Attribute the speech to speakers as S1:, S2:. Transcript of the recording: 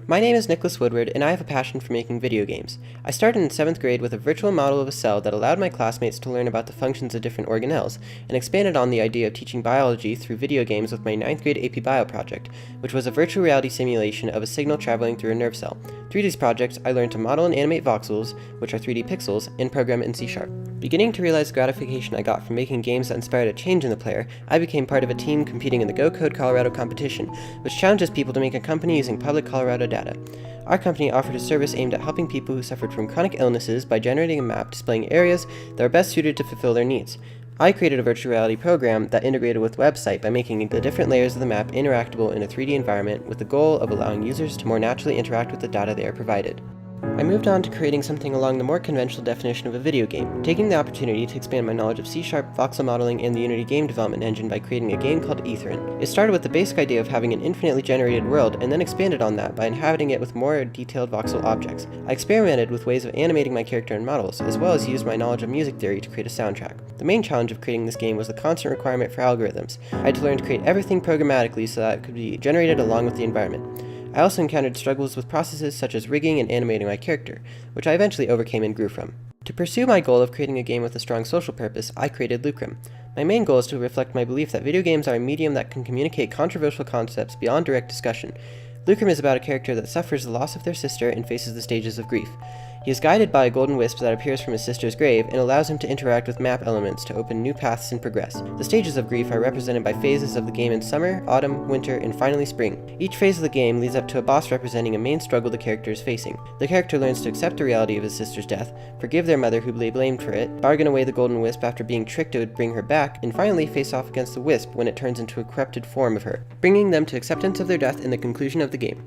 S1: My name is Nicholas Woodward, and I have a passion for making video games. I started in 7th grade with a virtual model of a cell that allowed my classmates to learn about the functions of different organelles, and expanded on the idea of teaching biology through video games with my 9th grade AP Bio project, which was a virtual reality simulation of a signal traveling through a nerve cell. Through these projects, I learned to model and animate voxels, which are 3D pixels, and program in C#. Beginning to realize the gratification I got from making games that inspired a change in the player, I became part of a team competing in the Go Code Colorado competition, which challenges people to make a company using public Colorado data. Our company offered a service aimed at helping people who suffered from chronic illnesses by generating a map displaying areas that are best suited to fulfill their needs. I created a virtual reality program that integrated with website by making the different layers of the map interactable in a 3D environment with the goal of allowing users to more naturally interact with the data they are provided. I moved on to creating something along the more conventional definition of a video game, taking the opportunity to expand my knowledge of C#, voxel modeling, and the Unity game development engine by creating a game called Etherin. It started with the basic idea of having an infinitely generated world, and then expanded on that by inhabiting it with more detailed voxel objects. I experimented with ways of animating my character in models, as well as used my knowledge of music theory to create a soundtrack. The main challenge of creating this game was the constant requirement for algorithms. I had to learn to create everything programmatically so that it could be generated along with the environment. I also encountered struggles with processes such as rigging and animating my character, which I eventually overcame and grew from. To pursue my goal of creating a game with a strong social purpose, I created Lucrum. My main goal is to reflect my belief that video games are a medium that can communicate controversial concepts beyond direct discussion. Lucrum is about a character that suffers the loss of their sister and faces the stages of grief. He is guided by a golden wisp that appears from his sister's grave and allows him to interact with map elements to open new paths and progress. The stages of grief are represented by phases of the game in summer, autumn, winter, and finally spring. Each phase of the game leads up to a boss representing a main struggle the character is facing. The character learns to accept the reality of his sister's death, forgive their mother who they blamed for it, bargain away the golden wisp after being tricked to bring her back, and finally face off against the wisp when it turns into a corrupted form of her, bringing them to acceptance of their death and the conclusion of the game.